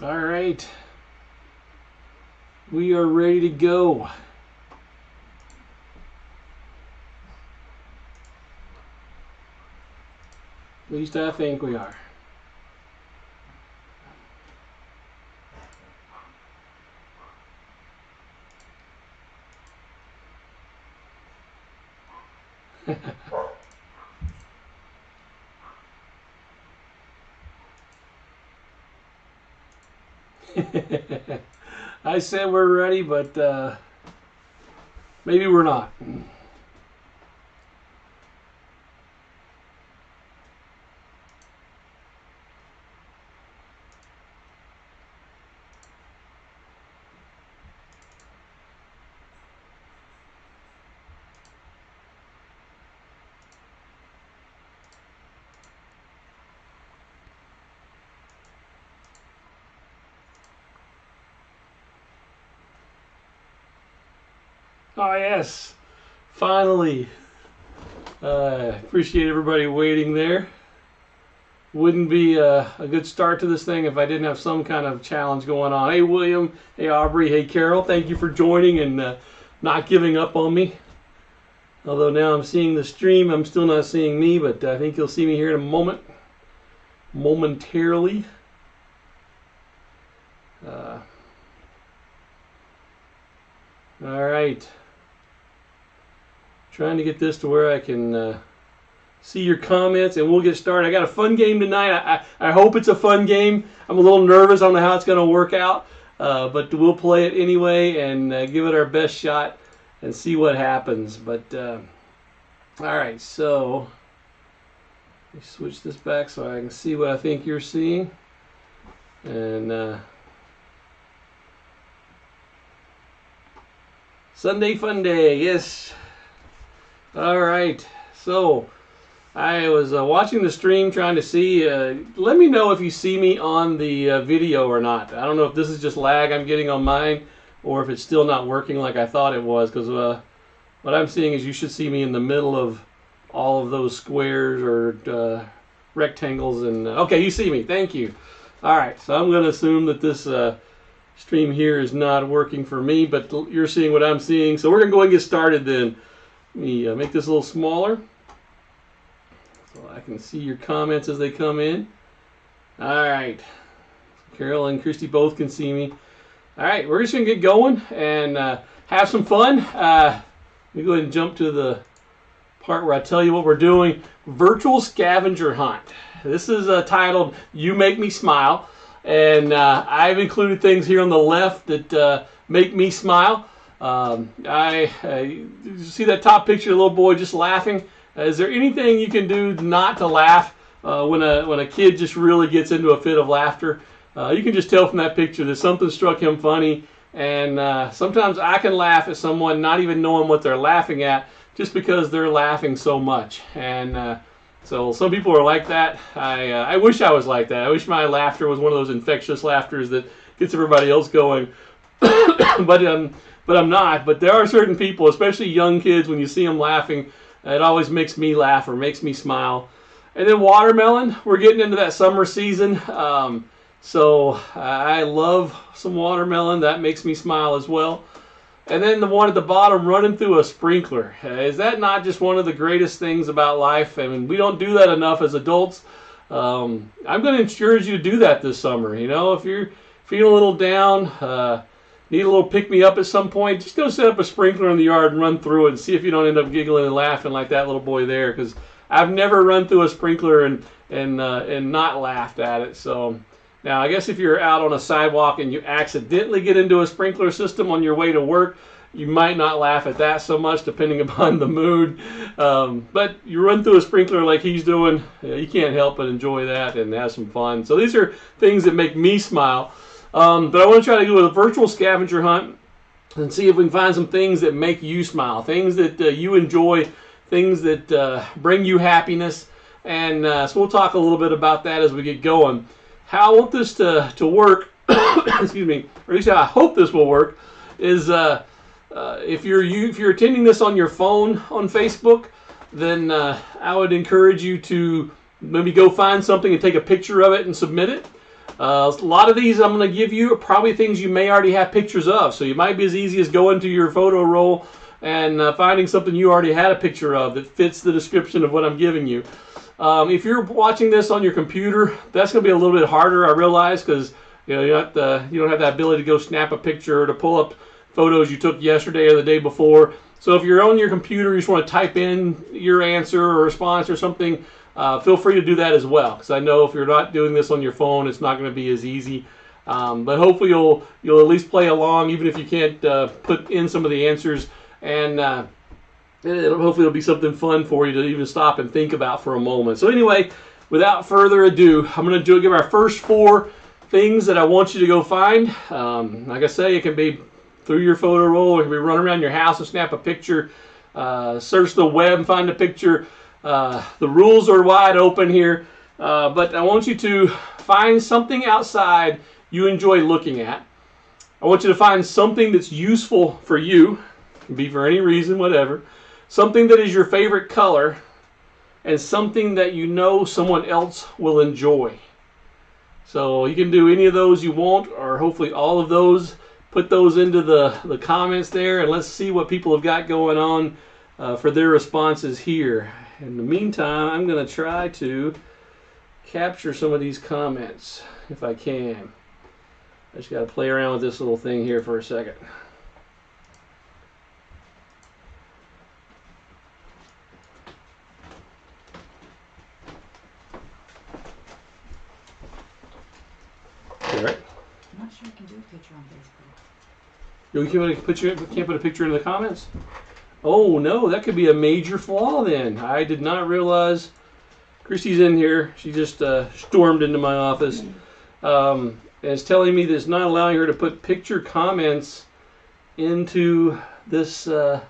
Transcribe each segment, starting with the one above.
All right. We are ready to go. At least I think we are. I said we're ready, but maybe we're not. Oh, yes. Finally. Appreciate everybody waiting there. Wouldn't be a good start to this thing if I didn't have some kind of challenge going on. Hey, William. Hey, Aubrey. Hey, Carol. Thank you for joining and not giving up on me. Although now I'm seeing the stream, I'm still not seeing me, but I think you'll see me here in a moment. Momentarily. All right. Trying to get this to where I can see your comments, and we'll get started. I got a fun game tonight. I hope it's a fun game. I'm a little nervous. I don't know how it's going to work out, but we'll play it anyway and give it our best shot and see what happens. But all right, so let me switch this back so I can see what I think you're seeing. And Sunday Funday, yes. All right, so I was watching the stream trying to see, let me know if you see me on the video or not. I don't know if this is just lag I'm getting on mine or if it's still not working like I thought it was, because what I'm seeing is you should see me in the middle of all of those squares or rectangles. And okay, you see me, thank you. All right, so I'm going to assume that this stream here is not working for me, but you're seeing what I'm seeing. So we're going to go ahead and get started then. Let me make this a little smaller so I can see your comments as they come in. All right. Carol and Christy both can see me. All right, we're just going to get going and have some fun. Let me go ahead and jump to the part where I tell you what we're doing. Virtual scavenger hunt. This is titled You Make Me Smile. And I've included things here on the left that make me smile. I see that top picture, the little boy just laughing. Is there anything you can do not to laugh when a kid just really gets into a fit of laughter? You can just tell from that picture that something struck him funny. And sometimes I can laugh at someone not even knowing what they're laughing at just because they're laughing so much. And so some people are like that. I wish I was like that. I wish my laughter was one of those infectious laughters that gets everybody else going. But I'm not. But there are certain people, especially young kids, when you see them laughing, it always makes me laugh or makes me smile. And then watermelon. We're getting into that summer season. So I love some watermelon. That makes me smile as well. And then the one at the bottom, running through a sprinkler. Is that not just one of the greatest things about life? I mean, we don't do that enough as adults. I'm going to encourage you to do that this summer. You know, if you're feeling a little down, need a little pick-me-up at some point, just go set up a sprinkler in the yard and run through it and see if you don't end up giggling and laughing like that little boy there. Because I've never run through a sprinkler and not laughed at it. So now, I guess if you're out on a sidewalk and you accidentally get into a sprinkler system on your way to work, you might not laugh at that so much, depending upon the mood. But you run through a sprinkler like he's doing, you can't help but enjoy that and have some fun. So these are things that make me smile. But I want to try to do a virtual scavenger hunt and see if we can find some things that make you smile, things that you enjoy, things that bring you happiness. And so we'll talk a little bit about that as we get going. How I want this to work, excuse me, or at least how I hope this will work, is if you're attending this on your phone on Facebook, then I would encourage you to maybe go find something and take a picture of it and submit it. A lot of these I'm going to give you are probably things you may already have pictures of. So you might be as easy as going to your photo roll and finding something you already had a picture of that fits the description of what I'm giving you. If you're watching this on your computer, that's going to be a little bit harder, I realize, because you don't have that ability to go snap a picture or to pull up photos you took yesterday or the day before. So if you're on your computer, you just want to type in your answer or response or something, feel free to do that as well. Because I know if you're not doing this on your phone, it's not going to be as easy. But hopefully you'll at least play along, even if you can't put in some of the answers. And hopefully it'll be something fun for you to even stop and think about for a moment. So anyway, without further ado, I'm going to give our first 4 things that I want you to go find. Like I say, it can be through your photo roll, it can be run around your house and snap a picture, search the web and find a picture. The rules are wide open here, but I want you to find something outside you enjoy looking at. I want you to find something that's useful for you. It can be for any reason, whatever. Something that is your favorite color, and something that you know someone else will enjoy. So you can do any of those you want, or hopefully all of those. Put those into the comments there, and let's see what people have got going on for their responses here. In the meantime, I'm going to try to capture some of these comments if I can. I just got to play around with this little thing here for a second. All right. I'm not sure you can do a picture on Facebook. You can't put a picture in the comments? Oh no, that could be a major flaw then. I did not realize. Christy's in here. She just stormed into my office. And it's telling me that it's not allowing her to put picture comments into this live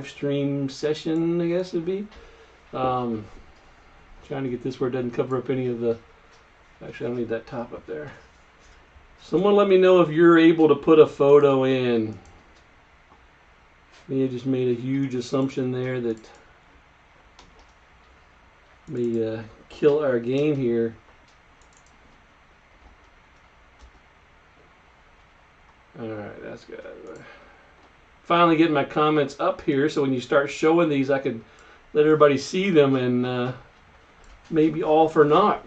stream session, I guess it'd be. Trying to get this where it doesn't cover up any of the... Actually, I don't need that top up there. Someone let me know if you're able to put a photo in. You just made a huge assumption there that may kill our game here. Alright, that's good. Finally getting my comments up here, so when you start showing these, I can let everybody see them and maybe all for naught.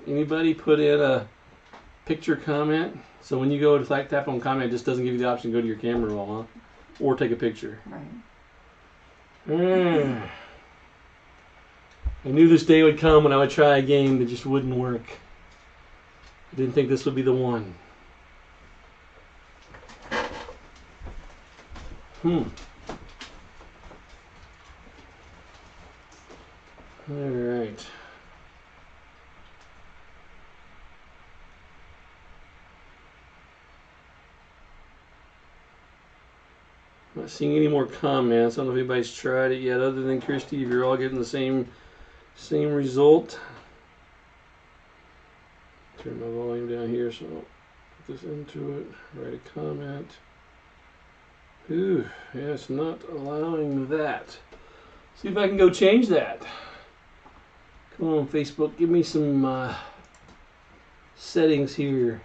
Anybody put in a picture comment? So when you go to tap on comment, it just doesn't give you the option to go to your camera roll, huh? Or take a picture. Right. I knew this day would come when I would try a game that just wouldn't work. I didn't think this would be the one. Alright. Not seeing any more comments. I don't know if anybody's tried it yet, other than Christy. If you're all getting the same result. Turn my volume down here so I'll put this into it. Write a comment. Ooh, yeah, it's not allowing that. See if I can go change that. Come on, Facebook, give me some settings here.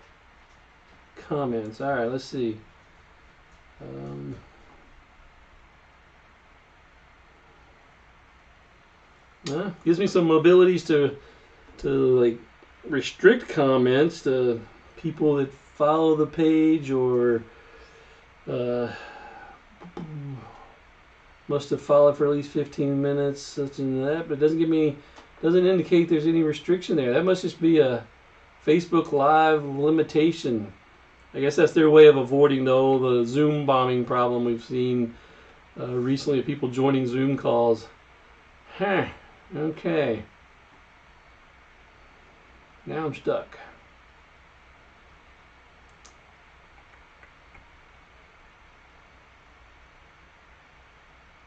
Comments. All right, let's see. Gives me some abilities to like restrict comments to people that follow the page or must have followed for at least 15 minutes, such and that, but it doesn't indicate there's any restriction there. That must just be a Facebook Live limitation. I guess that's their way of avoiding the Zoom bombing problem we've seen recently of people joining Zoom calls. Huh. Okay. Now I'm stuck.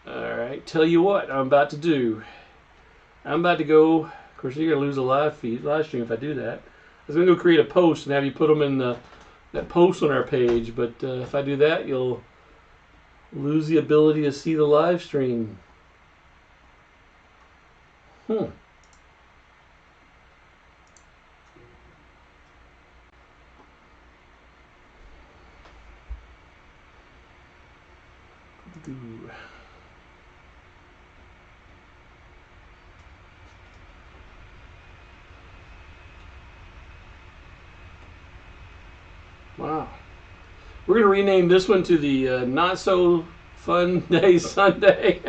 Alright, tell you what I'm about to do. I'm about to go, of course you're going to lose a live stream if I do that. I was going to go create a post and have you put them in that post on our page, but if I do that, you'll Lose the ability to see the live stream. Hmm. Wow. We're going to rename this one to the Not So Fun Day Sunday.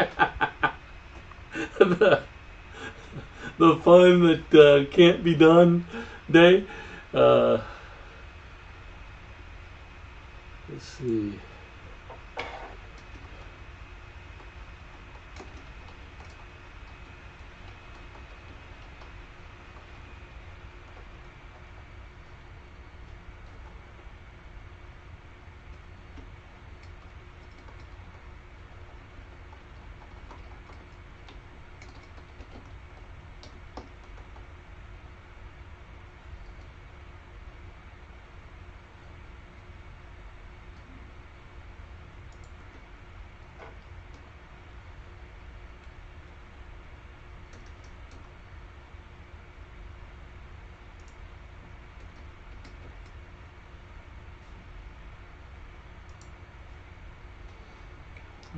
the fun that can't be done day. Let's see.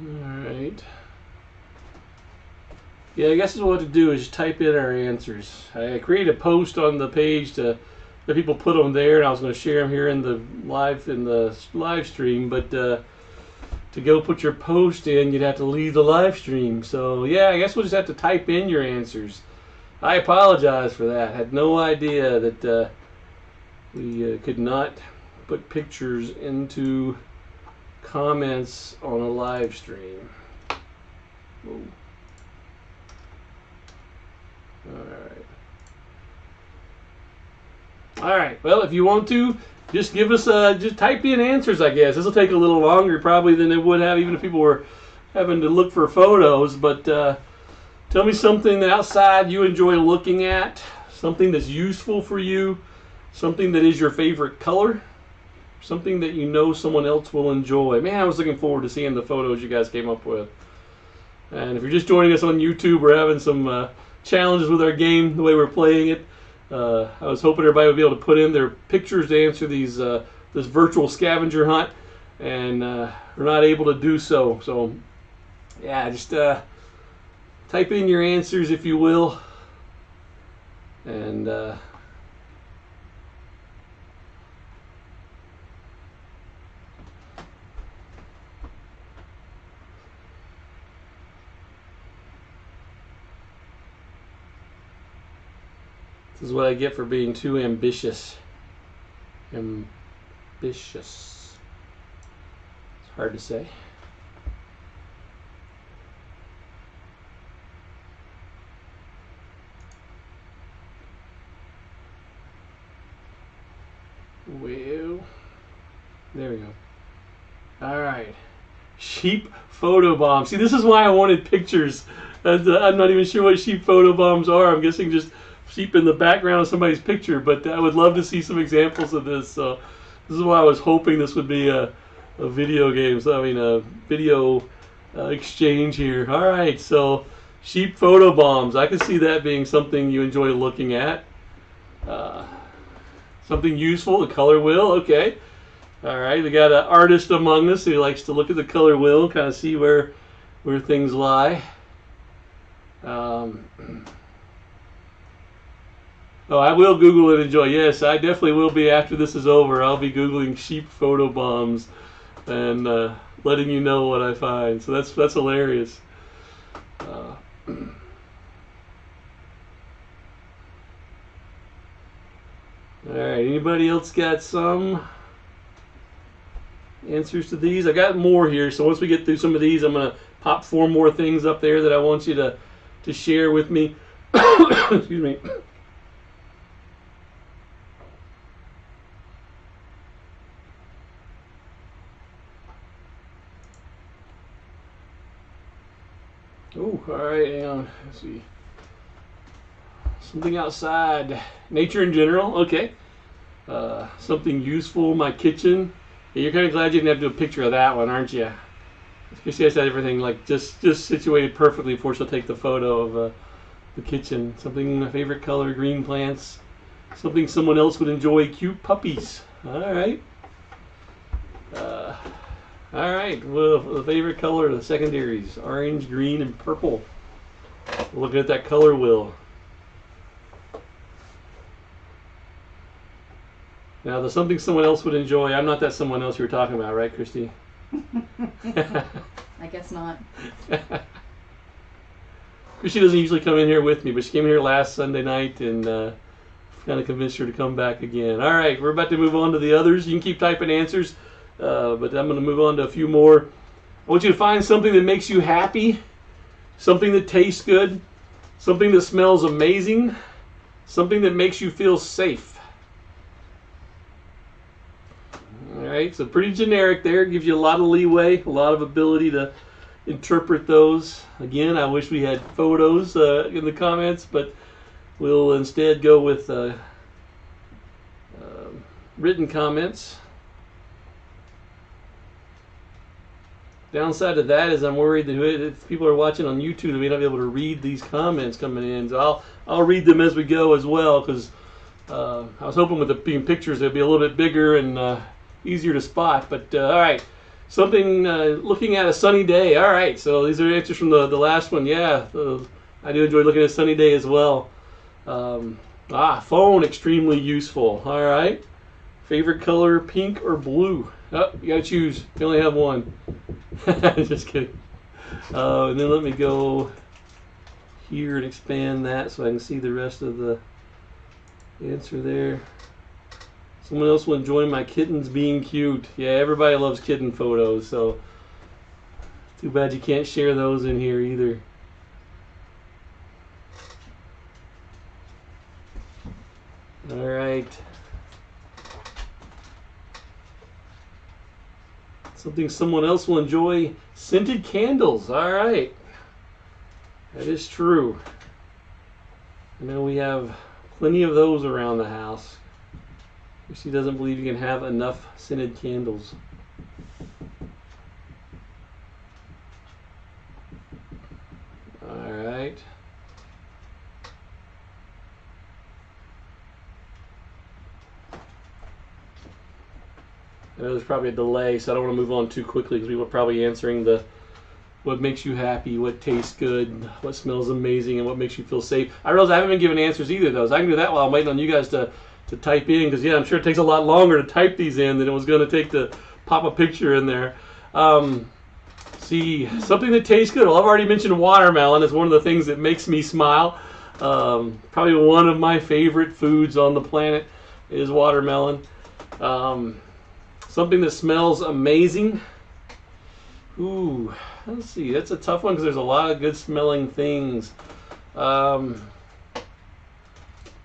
Alright. Yeah, I guess what to do is type in our answers. I created a post on the page to let people put them there, and I was going to share them here in the live stream. But to go put your post in, you'd have to leave the live stream. So yeah, I guess we'll just have to type in your answers. I apologize for that. I had no idea that we could not put pictures into comments on a live stream. Whoa. All right. Well, if you want to, just give us just type in answers. I guess this will take a little longer probably than it would have even if people were having to look for photos. But tell me something outside you enjoy looking at, something that's useful for you, something that is your favorite color, something that you know someone else will enjoy. Man, I was looking forward to seeing the photos you guys came up with. And if you're just joining us on YouTube, we're having some challenges with our game, the way we're playing it. I was hoping everybody would be able to put in their pictures to answer these this virtual scavenger hunt, and we're not able to do so. So, yeah, just type in your answers if you will, and this is what I get for being too ambitious. Ambitious. It's hard to say. Well, there we go. All right. Sheep photo bomb. See, this is why I wanted pictures. I'm not even sure what sheep photo bombs are. I'm guessing just sheep in the background of somebody's picture, but I would love to see some examples of this. So this is why I was hoping this would be a video game. So I mean a video exchange here. All right, so sheep photo bombs. I can see that being something you enjoy looking at. Something useful. The color wheel. Okay. All right. We got an artist among us who likes to look at the color wheel, kind of see where things lie. Oh, I will Google and enjoy. Yes, I definitely will be after this is over. I'll be Googling sheep photo bombs and letting you know what I find. So that's hilarious. All right, anybody else got some answers to these? I got more here, so once we get through some of these, I'm going to pop 4 more things up there that I want you to share with me. Excuse me. Oh, all right, hang on. Let's see. Something outside. Nature in general, okay. Something useful, my kitchen. Yeah, you're kind of glad you didn't have to do a picture of that one, aren't you? She has everything like just situated perfectly before she'll take the photo of the kitchen. Something my favorite color, green plants. Something someone else would enjoy, cute puppies. All right. All right. Well, the favorite color of the secondaries: orange, green, and purple. Looking at that color wheel. Now, the something someone else would enjoy. I'm not that someone else you were talking about, right, Christy? I guess not. Christy doesn't usually come in here with me, but she came here last Sunday night and kind of convinced her to come back again. All right, we're about to move on to the others. You can keep typing answers, but I'm going to move on to a few more. I want you to find something that makes you happy, something that tastes good, something that smells amazing, something that makes you feel safe. All right, so pretty generic there. Gives you a lot of leeway, a lot of ability to interpret those. Again, I wish we had photos in the comments, but we'll instead go with written comments. Downside of that is I'm worried that if people are watching on YouTube, they may not be able to read these comments coming in. So I'll read them as we go as well, because I was hoping with the being pictures they'd be a little bit bigger and easier to spot. But all right, something looking at a sunny day. All right, so these are answers from the last one. Yeah, I do enjoy looking at a sunny day as well. Phone, extremely useful. All right, favorite color, pink or blue? Oh, you gotta choose. You only have one. Just kidding. And then let me go here and expand that so I can see the rest of the answer there. Someone else will enjoy my kittens being cute. Yeah, everybody loves kitten photos, so too bad you can't share those in here either. All right. Something someone else will enjoy, scented candles. All right. That is true. I know we have plenty of those around the house. She doesn't believe you can have enough scented candles. All right. I know there's probably a delay, so I don't want to move on too quickly because we were probably answering the what makes you happy, what tastes good, what smells amazing, and what makes you feel safe. I realize I haven't been given answers either of those. I can do that while I'm waiting on you guys to type in, because yeah, I'm sure it takes a lot longer to type these in than it was going to take to pop a picture in there. See, something that tastes good. Well, I've already mentioned watermelon. It's one of the things that makes me smile. Probably one of my favorite foods on the planet is watermelon. Something that smells amazing. Ooh, let's see. That's a tough one because there's a lot of good smelling things.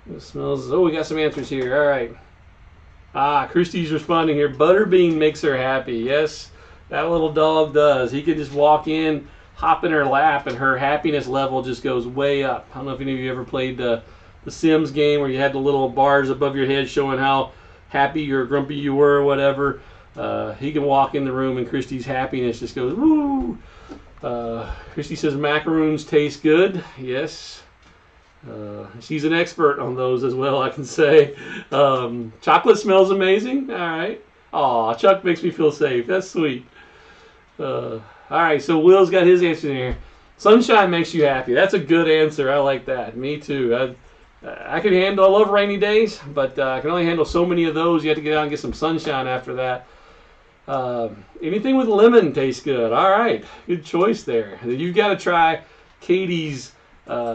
It smells. Oh, we got some answers here. All right. Christy's responding here. Butterbean makes her happy. Yes, that little dog does. He can just walk in, hop in her lap, and her happiness level just goes way up. I don't know if any of you ever played the Sims game where you had the little bars above your head showing how happy or grumpy you were or whatever. He can walk in the room and Christy's happiness just goes woo. Christy says macaroons taste good. Yes. She's an expert on those as well, I can say. Chocolate smells amazing. All right. Aw, Chuck makes me feel safe. That's sweet. All right, so Will's got his answer here. Sunshine makes you happy. That's a good answer. I like that. Me too. I can handle, I love rainy days, but I can only handle so many of those. You have to get out and get some sunshine after that. Anything with lemon tastes good. All right, good choice there. You've got to try Katie's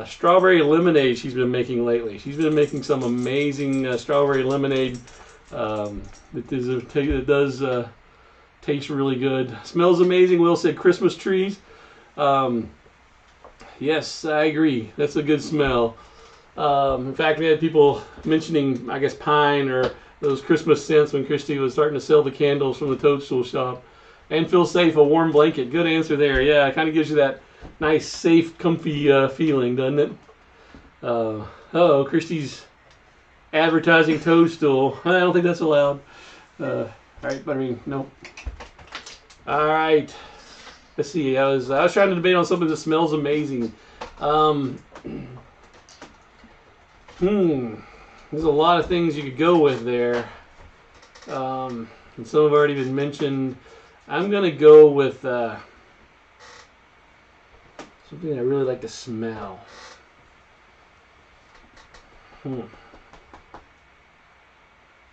strawberry lemonade she's been making lately. She's been making some amazing strawberry lemonade that does taste really good. Smells amazing. Will said Christmas trees. Yes, I agree. That's a good smell. In fact, we had people mentioning, I guess, pine or those Christmas scents when Christy was starting to sell the candles from the toadstool shop. And feel safe, a warm blanket. Good answer there. Yeah, it kind of gives you that nice, safe, comfy feeling, doesn't it? Oh, Christy's advertising toadstool. I don't think that's allowed. All right, but I mean, no. All right. Let's see. I was trying to debate on something that smells amazing. There's a lot of things you could go with there. And some have already been mentioned. I'm gonna go with something I really like to smell. I'm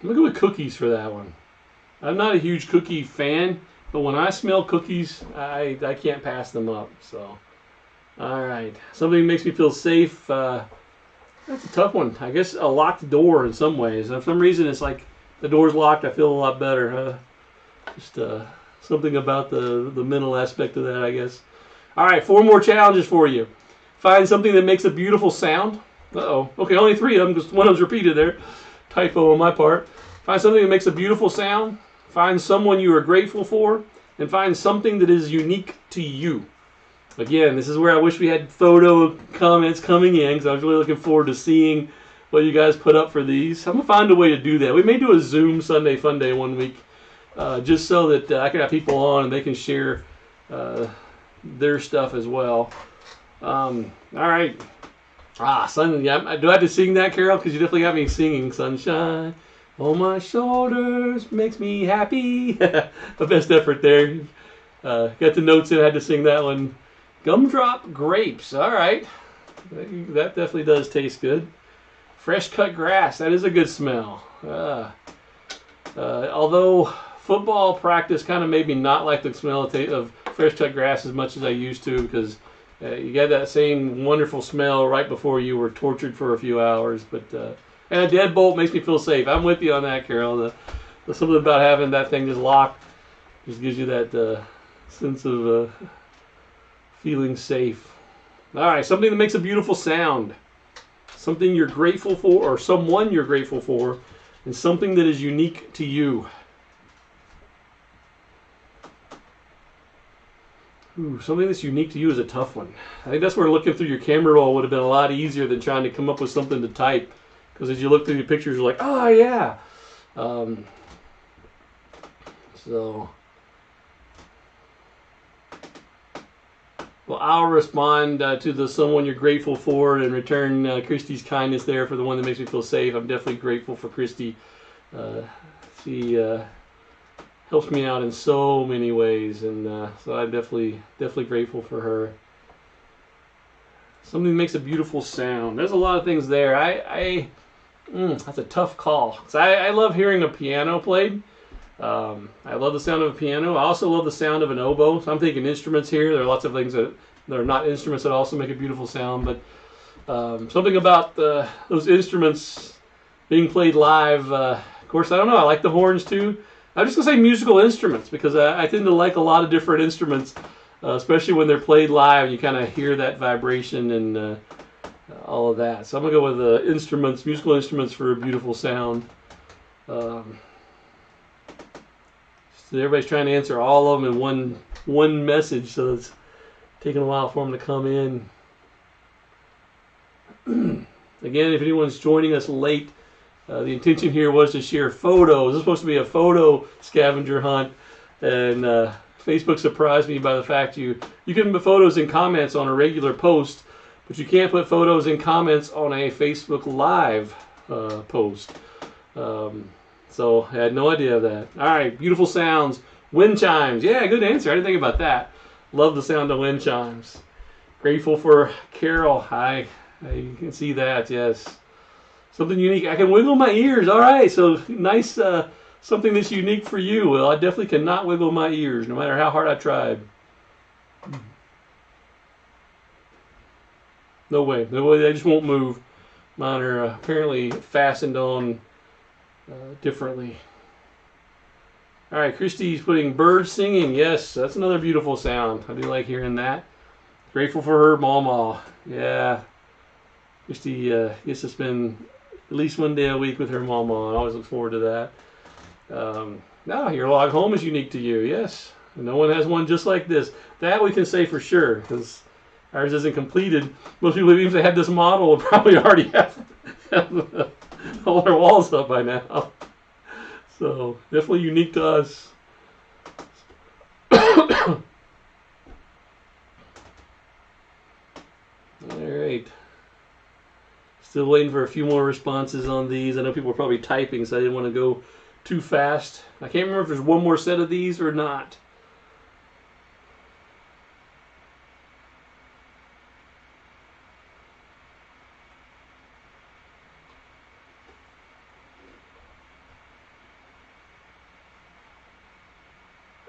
gonna go with cookies for that one. I'm not a huge cookie fan, but when I smell cookies, I can't pass them up. So, all right, something that makes me feel safe. That's a tough one. I guess a locked door in some ways. And for some reason, it's like the door's locked. I feel a lot better. Just something about the mental aspect of that, I guess. All right, 4 more challenges for you. Find something that makes a beautiful sound. Uh-oh. Okay, only 3 of them because one of them's repeated there. Typo on my part. Find something that makes a beautiful sound. Find someone you are grateful for. And find something that is unique to you. Again, this is where I wish we had photo comments coming in because I was really looking forward to seeing what you guys put up for these. I'm going to find a way to do that. We may do a Zoom Sunday Funday one week just so that I can have people on and they can share their stuff as well. All right. Sun. Yeah, do I have to sing that, Carol? Because you definitely got me singing Sunshine on my shoulders makes me happy. My best effort there. Got the notes in. I had to sing that one. Gumdrop grapes. All right. That definitely does taste good. Fresh cut grass. That is a good smell. Although football practice kind of made me not like the smell of fresh cut grass as much as I used to because you get that same wonderful smell right before you were tortured for a few hours. But and a deadbolt makes me feel safe. I'm with you on that, Carol. The something about having that thing just locked just gives you that sense of feeling safe. All right, something that makes a beautiful sound. Something you're grateful for or someone you're grateful for. And something that is unique to you. Ooh, something that's unique to you is a tough one. I think that's where looking through your camera roll would have been a lot easier than trying to come up with something to type. Because as you look through your pictures, you're like, oh yeah. Well, I'll respond to the someone you're grateful for and return Christy's kindness there for the one that makes me feel safe. I'm definitely grateful for Christy. She helps me out in so many ways, and so I'm definitely grateful for her. Something that makes a beautiful sound. There's a lot of things there. That's a tough call. So I love hearing a piano played. I love the sound of a piano. I also love the sound of an oboe. So I'm thinking instruments here. There are lots of things that are not instruments that also make a beautiful sound, but something about those instruments being played live. Of course, I don't know. I like the horns too. I'm just going to say musical instruments because I tend to like a lot of different instruments, especially when they're played live. You kind of hear that vibration and all of that. So I'm going to go with instruments, musical instruments for a beautiful sound. So everybody's trying to answer all of them in one message, so it's taking a while for them to come in. Again, if anyone's joining us late, the intention here was to share photos. This is supposed to be a photo scavenger hunt, and Facebook surprised me by the fact you can put photos in comments on a regular post, but you can't put photos in comments on a Facebook Live post. So I had no idea of that. All right, beautiful sounds. Wind chimes. Yeah, good answer. I didn't think about that. Love the sound of wind chimes. Grateful for Carol. I can see that, yes. Something unique. I can wiggle my ears. All right, so nice. Something that's unique for you. Well, I definitely cannot wiggle my ears, no matter how hard I tried. No way. No way. They just won't move. Mine are apparently fastened on differently. All right, Christy's putting birds singing. Yes, that's another beautiful sound. I do like hearing that. Grateful for her mama. Yeah. Christy gets to spend at least one day a week with her mama. I always look forward to that. Now, your log home is unique to you. Yes. No one has one just like this. That we can say for sure, because ours isn't completed. Most people, even if they had this model, would probably already have all their walls up by now. So, definitely unique to us. Still waiting for a few more responses on these. I know people are probably typing, so I didn't want to go too fast. I can't remember if there's one more set of these or not.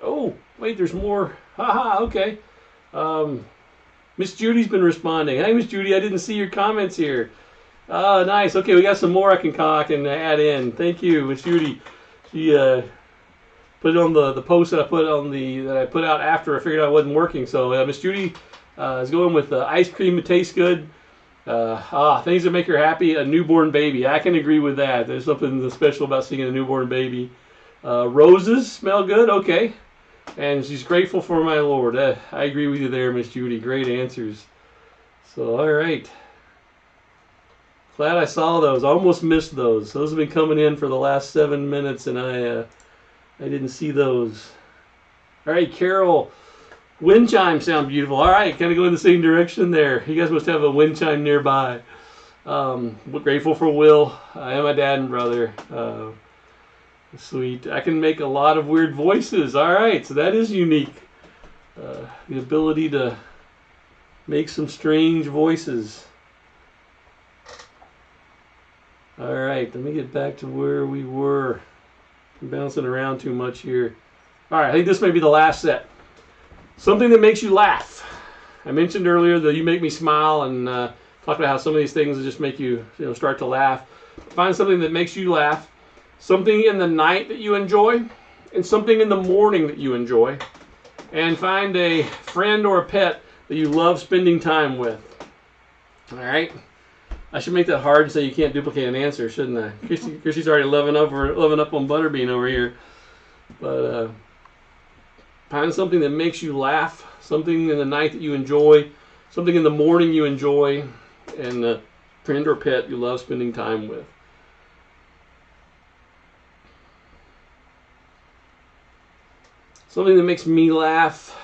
Oh, wait, there's more. Haha, okay. Miss Judy's been responding. Hey, Miss Judy, I didn't see your comments here. Oh, nice. Okay, we got some more I can add in. Thank you, Miss Judy. She put it on the post that I put out after I figured out it wasn't working. So Miss Judy is going with ice cream that tastes good. Things that make her happy. A newborn baby. I can agree with that. There's something special about seeing a newborn baby. Roses smell good. Okay. And she's grateful for my Lord. I agree with you there, Miss Judy. Great answers. So, all right. Glad I saw those. I almost missed those. Those have been coming in for the last 7 minutes, and I didn't see those. All right, Carol. Wind chimes sound beautiful. All right, kind of go in the same direction there. You guys must have a wind chime nearby. We're grateful for Will and my dad and brother. Sweet. I can make a lot of weird voices. All right, so that is unique. The ability to make some strange voices. All right, let me get back to where we were. I'm bouncing around too much here. All right, I think this may be the last set. Something that makes you laugh. I mentioned earlier that you make me smile and talked about how some of these things just make you, start to laugh. Find something that makes you laugh. Something in the night that you enjoy, and something in the morning that you enjoy. And find a friend or a pet that you love spending time with. All right? I should make that hard and say you can't duplicate an answer, shouldn't I? Chrissy's already loving up on Butterbean over here. But find something that makes you laugh, something in the night that you enjoy, something in the morning you enjoy, and a friend or pet you love spending time with. Something that makes me laugh.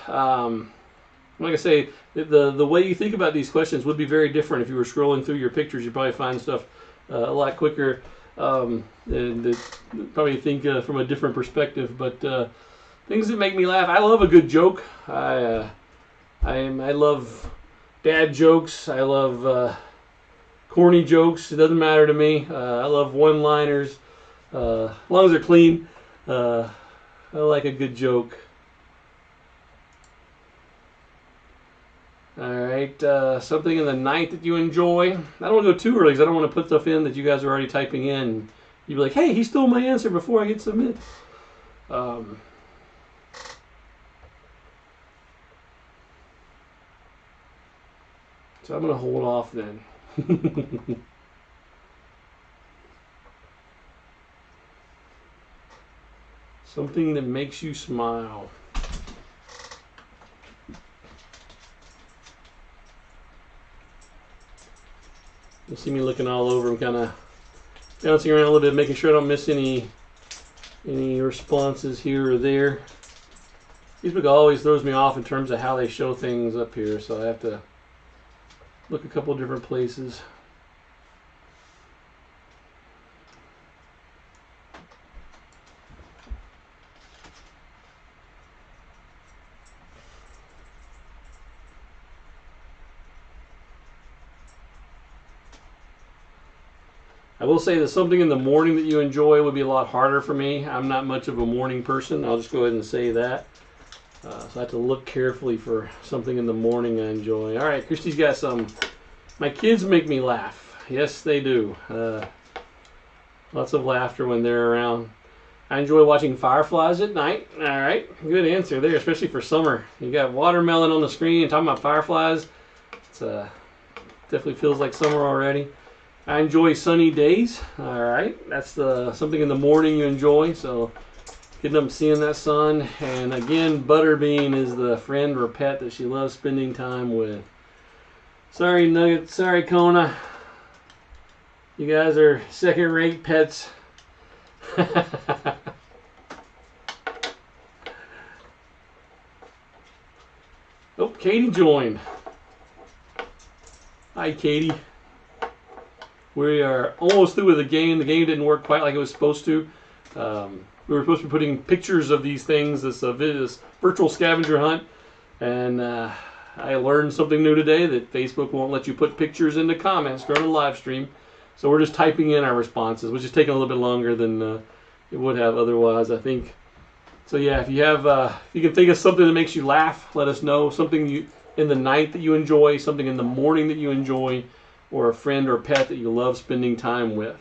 Like I say, the way you think about these questions would be very different if you were scrolling through your pictures. You'd probably find stuff a lot quicker and probably think from a different perspective. But things that make me laugh. I love a good joke. I love dad jokes. I love corny jokes. It doesn't matter to me. I love one-liners. As long as they're clean. I like a good joke. All right, something in the night that you enjoy. I don't want to go too early because I don't want to put stuff in that you guys are already typing in. You'd be like, hey, he stole my answer before I hit submit. So I'm going to hold off then. Something that makes you smile. You see me looking all over. I'm kind of bouncing around a little bit, making sure I don't miss any responses here or there. Facebook always throws me off in terms of how they show things up here, so I have to look a couple different places. I will say that something in the morning that you enjoy would be a lot harder for me. I'm not much of a morning person. I'll just go ahead and say that. So I have to look carefully for something in the morning I enjoy. All right, Christy's got some. My kids make me laugh. Yes, they do. Lots of laughter when they're around. I enjoy watching fireflies at night. All right, good answer there, especially for summer. You got watermelon on the screen and talking about fireflies. It's definitely feels like summer already. I enjoy sunny days. All right, that's something in the morning you enjoy. So getting up and seeing that sun. And again, Butterbean is the friend or pet that she loves spending time with. Sorry, Nugget. Sorry, Kona. You guys are second-rate pets. Oh, Katie joined. Hi, Katie. We are almost through with the game. The game didn't work quite like it was supposed to. We were supposed to be putting pictures of these things, this virtual scavenger hunt, and I learned something new today, that Facebook won't let you put pictures into comments during a live stream. So we're just typing in our responses, which is taking a little bit longer than it would have otherwise, I think. So yeah, if you have, if you can think of something that makes you laugh, let us know. Something in the night that you enjoy, something in the morning that you enjoy, or a friend or pet that you love spending time with.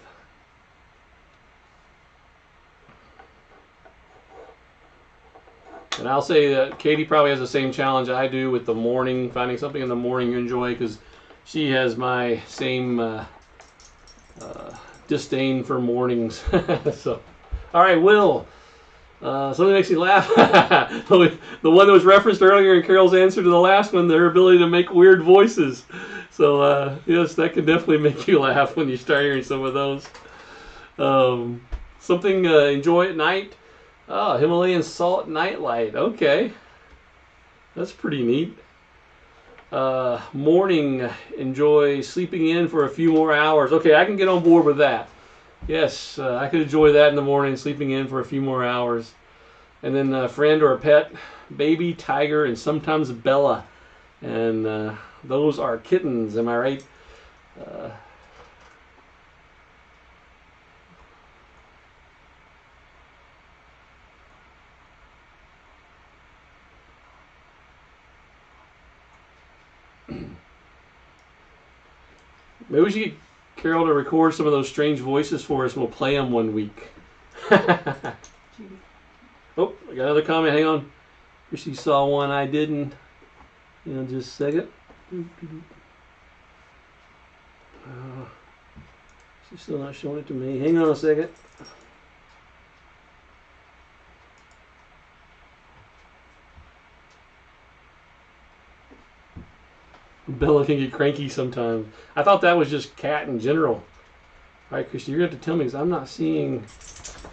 And I'll say that Katie probably has the same challenge I do with the morning, finding something in the morning you enjoy, because she has my same disdain for mornings. So, all right, Will. Something makes you laugh. The one that was referenced earlier in Carol's answer to the last one, their ability to make weird voices. So, yes, that can definitely make you laugh when you start hearing some of those. Something enjoy at night. Oh, Himalayan salt nightlight. Okay. That's pretty neat. Morning, enjoy sleeping in for a few more hours. Okay, I can get on board with that. Yes, I could enjoy that in the morning, sleeping in for a few more hours. And then a friend or a pet, baby, tiger, and sometimes Bella. And those are kittens, am I right? Maybe we should get Carol to record some of those strange voices for us, and we'll play them one week. Oh, I got another comment. Hang on. She saw one I didn't. Just a second. She's still not showing it to me. Hang on a second. Bella can get cranky sometimes. I thought that was just cat in general. All right, Christy, you're going to have to tell me, because I'm not seeing...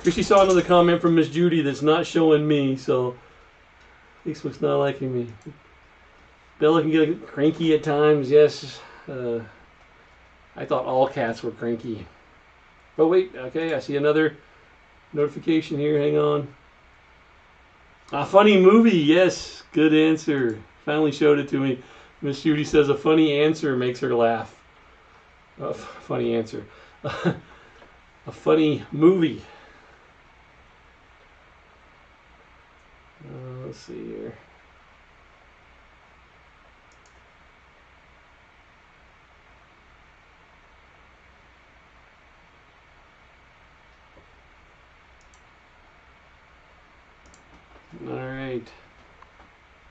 Christy saw another comment from Miss Judy that's not showing me, so Facebook's not liking me. Bella can get cranky at times, yes. I thought all cats were cranky. Oh, wait, okay, I see another notification here. Hang on. A funny movie, yes. Good answer. Finally showed it to me. Miss Judy says a funny answer makes her laugh. Funny answer. A funny movie. Let's see here. All right.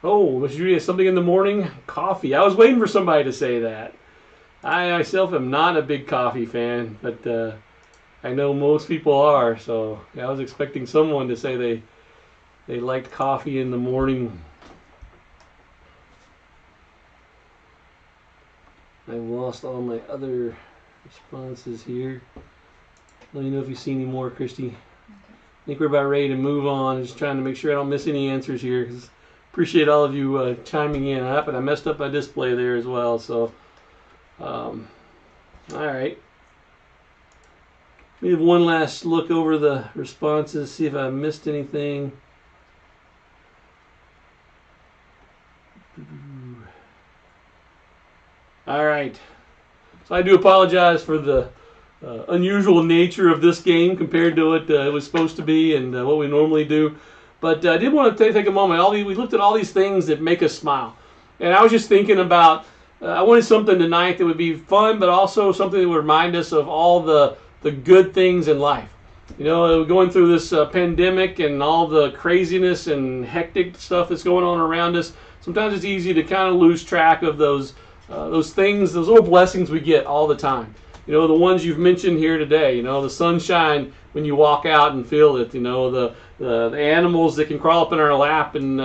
Oh, Miss Judy has something in the morning. Coffee. I was waiting for somebody to say that. I myself am not a big coffee fan, but I know most people are. So I was expecting someone to say they liked coffee in the morning. I lost all my other responses here. Let me know if you see any more, Christy. Okay. I think we're about ready to move on. Just trying to make sure I don't miss any answers here. Appreciate all of you chiming in. I messed up my display there as well. So, all right. We have one last look over the responses, see if I missed anything. All right. So I do apologize for the unusual nature of this game compared to what it was supposed to be and what we normally do. But I did want to take a moment. We looked at all these things that make us smile. And I was just thinking about, I wanted something tonight that would be fun, but also something that would remind us of all the good things in life. Going through this pandemic and all the craziness and hectic stuff that's going on around us, sometimes it's easy to kind of lose track of those things, those little blessings we get all the time. The ones you've mentioned here today, the sunshine when you walk out and feel it, the animals that can crawl up in our lap and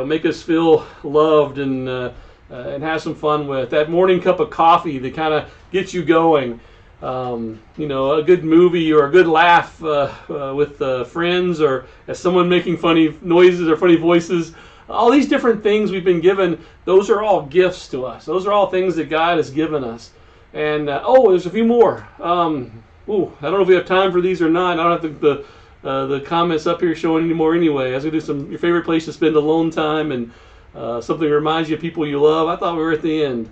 make us feel loved and have some fun with. That morning cup of coffee that kind of gets you going. A good movie or a good laugh with friends, or as someone making funny noises or funny voices. All these different things we've been given, those are all gifts to us. Those are all things that God has given us. And there's a few more. I don't know if we have time for these or not. I don't have the comments up here showing anymore anyway. I was going to do your favorite place to spend alone time and something that reminds you of people you love. I thought we were at the end.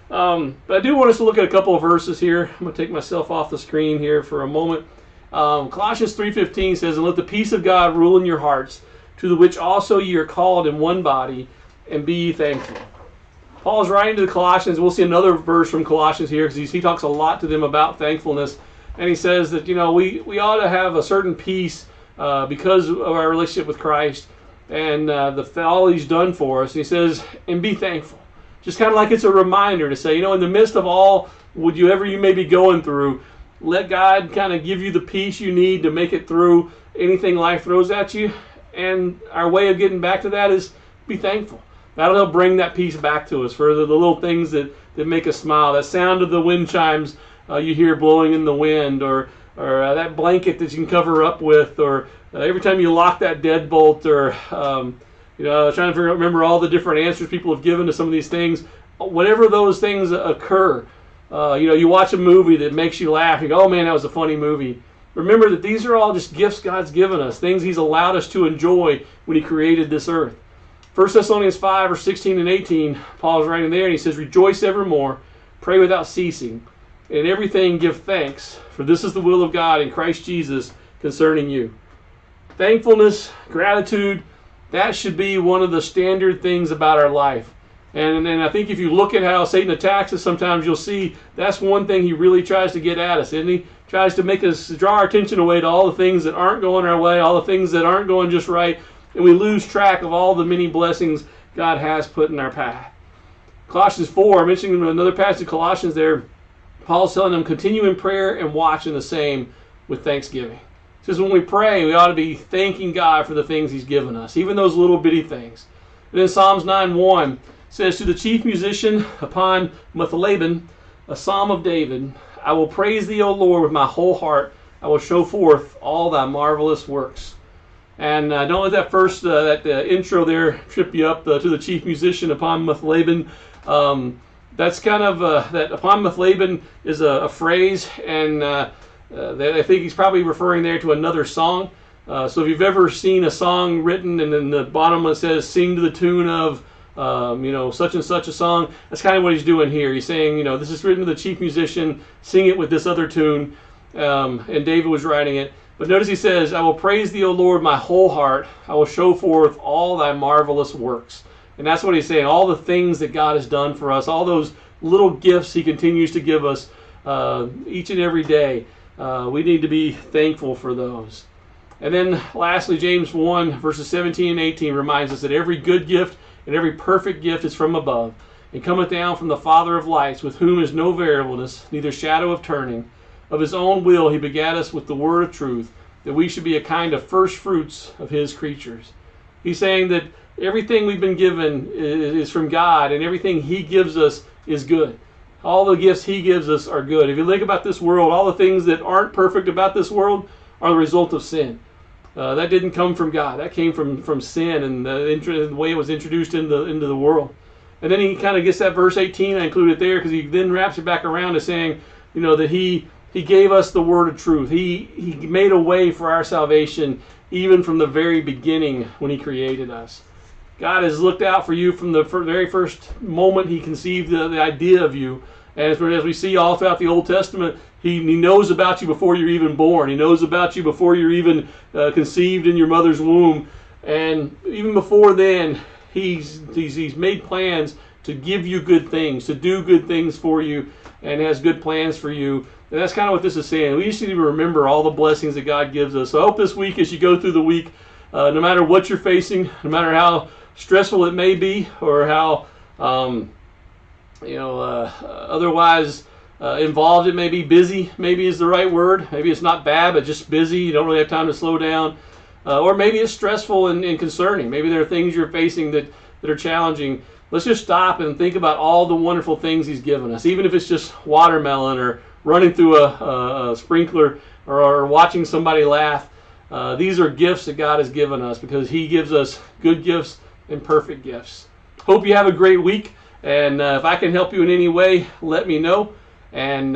But I do want us to look at a couple of verses here. I'm going to take myself off the screen here for a moment. Colossians 3:15 says, "And let the peace of God rule in your hearts, to the which also ye are called in one body, and be ye thankful." Paul's writing to the Colossians. We'll see another verse from Colossians here because he talks a lot to them about thankfulness. And he says that, we ought to have a certain peace because of our relationship with Christ and all he's done for us. And he says, and be thankful. Just kind of like it's a reminder to say, in the midst of all whatever you may be going through, let God kind of give you the peace you need to make it through anything life throws at you. And our way of getting back to that is be thankful. That'll help bring that peace back to us for the little things that make us smile. That sound of the wind chimes you hear blowing in the wind, or that blanket that you can cover up with, or every time you lock that deadbolt, or trying to remember all the different answers people have given to some of these things. Whenever those things occur, you watch a movie that makes you laugh. You go, "Oh man, that was a funny movie." Remember that these are all just gifts God's given us, things He's allowed us to enjoy when He created this earth. 1 Thessalonians 5, verse 16 and 18, Paul's writing there, and he says, "Rejoice evermore, pray without ceasing, and in everything give thanks, for this is the will of God in Christ Jesus concerning you." Thankfulness, gratitude, that should be one of the standard things about our life. And I think if you look at how Satan attacks us, sometimes you'll see that's one thing he really tries to get at us, isn't he? Tries to make us draw our attention away to all the things that aren't going our way, all the things that aren't going just right, and we lose track of all the many blessings God has put in our path. Colossians 4, mentioning another passage of Colossians there, Paul's telling them, continue in prayer and watch in the same with thanksgiving. He says when we pray, we ought to be thanking God for the things He's given us, even those little bitty things. And then Psalms 9:1 says, to the chief musician upon Methlabin, a psalm of David, I will praise Thee, O Lord, with my whole heart. I will show forth all Thy marvelous works. And don't let that first intro there trip you up to the chief musician upon Methlabin. That's kind of that upon Methlabin is a phrase, and I think he's probably referring there to another song. So if you've ever seen a song written and then the bottom it says sing to the tune of such and such a song, that's kind of what he's doing here. He's saying, this is written to the chief musician, sing it with this other tune, and David was writing it. But notice he says, I will praise Thee, O Lord, my whole heart. I will show forth all Thy marvelous works. And that's what he's saying. All the things that God has done for us, all those little gifts He continues to give us each and every day. We need to be thankful for those. And then lastly, James 1, verses 17 and 18 reminds us that every good gift and every perfect gift is from above, and cometh down from the Father of lights, with whom is no variableness, neither shadow of turning. Of His own will He begat us with the word of truth, that we should be a kind of first fruits of His creatures. He's saying that everything we've been given is from God, and everything He gives us is good. All the gifts He gives us are good. If you think about this world, all the things that aren't perfect about this world are the result of sin. That didn't come from God. That came from sin and the way it was introduced into the world. And then he kind of gets that verse 18, I included there, because he then wraps it back around to saying, that He gave us the word of truth. He made a way for our salvation even from the very beginning when He created us. God has looked out for you from the very first moment He conceived the idea of you. And as we see all throughout the Old Testament, He knows about you before you're even born. He knows about you before you're even conceived in your mother's womb. And even before then, He's made plans to give you good things, to do good things for you, and has good plans for you. And that's kind of what this is saying. We just need to remember all the blessings that God gives us. So I hope this week, as you go through the week, no matter what you're facing, no matter how stressful it may be, or how otherwise involved it may be, busy maybe is the right word. Maybe it's not bad, but just busy. You don't really have time to slow down. Or maybe it's stressful and concerning. Maybe there are things you're facing that are challenging. Let's just stop and think about all the wonderful things He's given us, even if it's just watermelon or running through a sprinkler or watching somebody laugh. These are gifts that God has given us because He gives us good gifts and perfect gifts. Hope you have a great week, and if I can help you in any way, let me know. and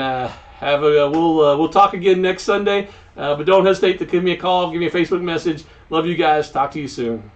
we'll talk again next Sunday. But don't hesitate to give me a call, give me a Facebook message. Love you guys. Talk to you soon.